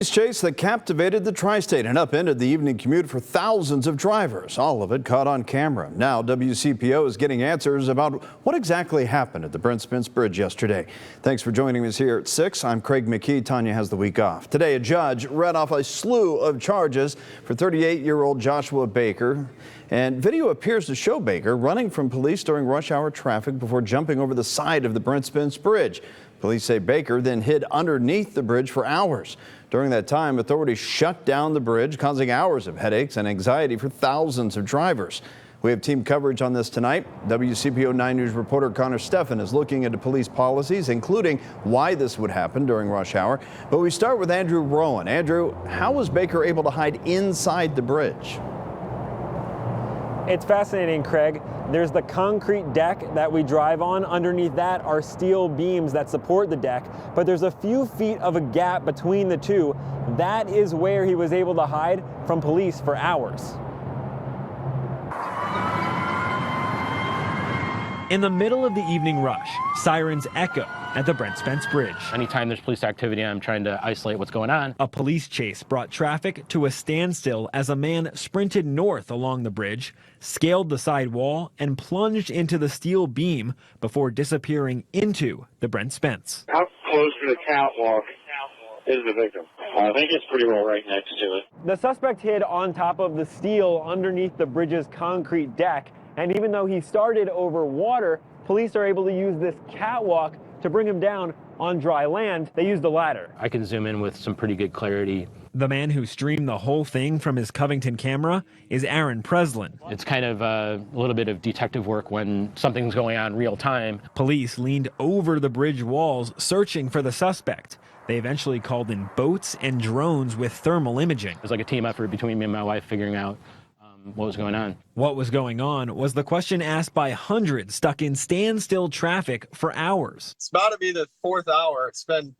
Chase that captivated the tri-state and upended the evening commute for thousands of drivers. All of it caught on camera. Now WCPO is getting answers about what exactly happened at the Brent Spence Bridge yesterday. Thanks for joining us here at 6. I'm Craig McKee. Tanya has the week off. Today, a judge read off a slew of charges for 38-year-old Joshua Baker. And video appears to show Baker running from police during rush hour traffic before jumping over the side of the Brent Spence Bridge. Police say Baker then hid underneath the bridge for hours. During that time, authorities shut down the bridge, causing hours of headaches and anxiety for thousands of drivers. We have team coverage on this tonight. WCPO 9 News reporter Connor Steffen is looking into police policies, including why this would happen during rush hour. But we start with Andrew Rowan. Andrew, how was Baker able to hide inside the bridge? It's fascinating, Craig. There's the concrete deck that we drive on. Underneath that are steel beams that support the deck, but there's a few feet of a gap between the two. That is where he was able to hide from police for hours. In the middle of the evening rush, sirens echo at the Brent Spence Bridge. Anytime there's police activity, I'm trying to isolate what's going on. A police chase brought traffic to a standstill as a man sprinted north along the bridge, scaled the side wall, and plunged into the steel beam before disappearing into the Brent Spence. How close to the catwalk is the victim? I think it's pretty well right next to it. The suspect hid on top of the steel underneath the bridge's concrete deck, and even though he started over water, police are able to use this catwalk to bring him down on dry land. They used a ladder. I can zoom in with some pretty good clarity. The man who streamed the whole thing from his Covington camera is Aaron Preslin. It's kind of a little bit of detective work when something's going on real time. Police leaned over the bridge walls searching for the suspect. They eventually called in boats and drones with thermal imaging. It was like a team effort between me and my wife figuring out what was going on. What was going on was the question asked by hundreds stuck in standstill traffic for hours. It's about to be the fourth hour. It's been,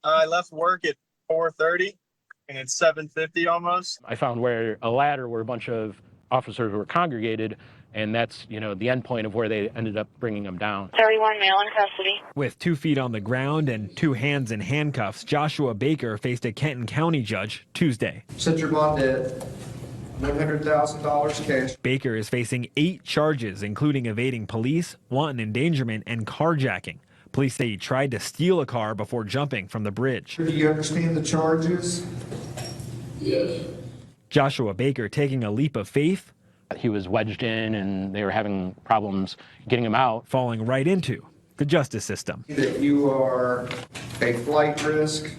I left work at 4:30 and it's 7:50 almost. I found where a ladder where a bunch of officers were congregated, and that's, the end point of where they ended up bringing him down. 31 male in custody. With 2 feet on the ground and 2 hands in handcuffs, Joshua Baker faced a Kenton County judge Tuesday. Set your bond at $100,000 cash. Baker is facing 8 charges, including evading police, wanton endangerment, and carjacking. Police say he tried to steal a car before jumping from the bridge. Do you understand the charges? Yes. Joshua Baker taking a leap of faith. He was wedged in and they were having problems getting him out. Falling right into the justice system. That you are a flight risk.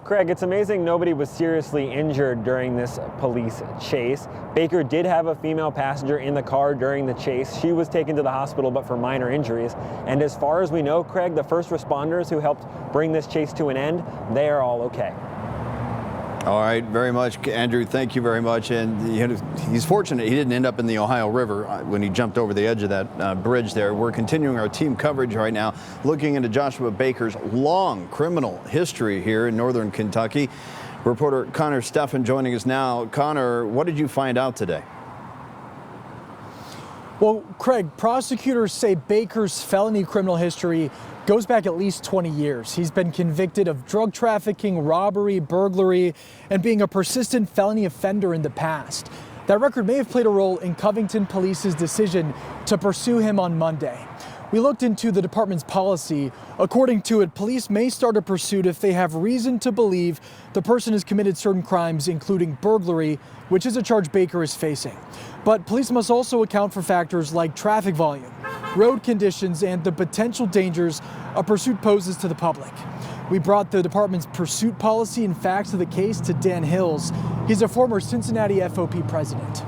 Craig, it's amazing nobody was seriously injured during this police chase. Baker did have a female passenger in the car during the chase. She was taken to the hospital, but for minor injuries. And as far as we know, Craig, the first responders who helped bring this chase to an end, they are all okay. All right, very much, Andrew. Thank you very much. And he's fortunate he didn't end up in the Ohio River when he jumped over the edge of that bridge there. We're continuing our team coverage right now, looking into Joshua Baker's long criminal history here in northern Kentucky. Reporter Connor Steffen joining us now. Connor, what did you find out today? Well, Craig, prosecutors say Baker's felony criminal history goes back at least 20 years. He's been convicted of drug trafficking, robbery, burglary, and being a persistent felony offender in the past. That record may have played a role in Covington Police's decision to pursue him on Monday. We looked into the department's policy. According to it, police may start a pursuit if they have reason to believe the person has committed certain crimes, including burglary, which is a charge Baker is facing. But police must also account for factors like traffic volume, road conditions, and the potential dangers a pursuit poses to the public. We brought the department's pursuit policy and facts of the case to Dan Hills. He's a former Cincinnati FOP president.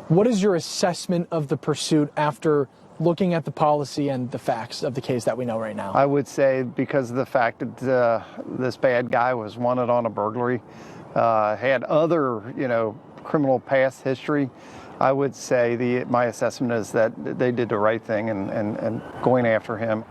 What is your assessment of the pursuit after looking at the policy and the facts of the case that we know right now? I would say because of the fact that this bad guy was wanted on a burglary, had other, criminal past history, I would say my assessment is that they did the right thing and going after him.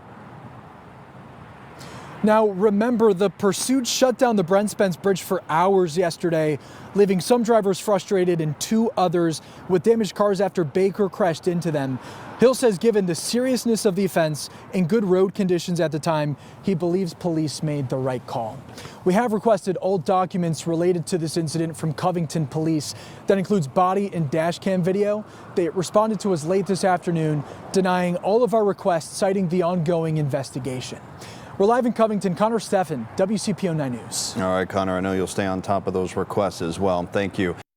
Now, remember, the pursuit shut down the Brent Spence Bridge for hours yesterday, leaving some drivers frustrated and 2 others with damaged cars after Baker crashed into them. Hill says given the seriousness of the offense and good road conditions at the time, he believes police made the right call. We have requested all documents related to this incident from Covington Police. That includes body and dash cam video. They responded to us late this afternoon, denying all of our requests, citing the ongoing investigation. We're live in Covington. Connor Steffen, WCPO 9 News. All right, Connor, I know you'll stay on top of those requests as well. Thank you.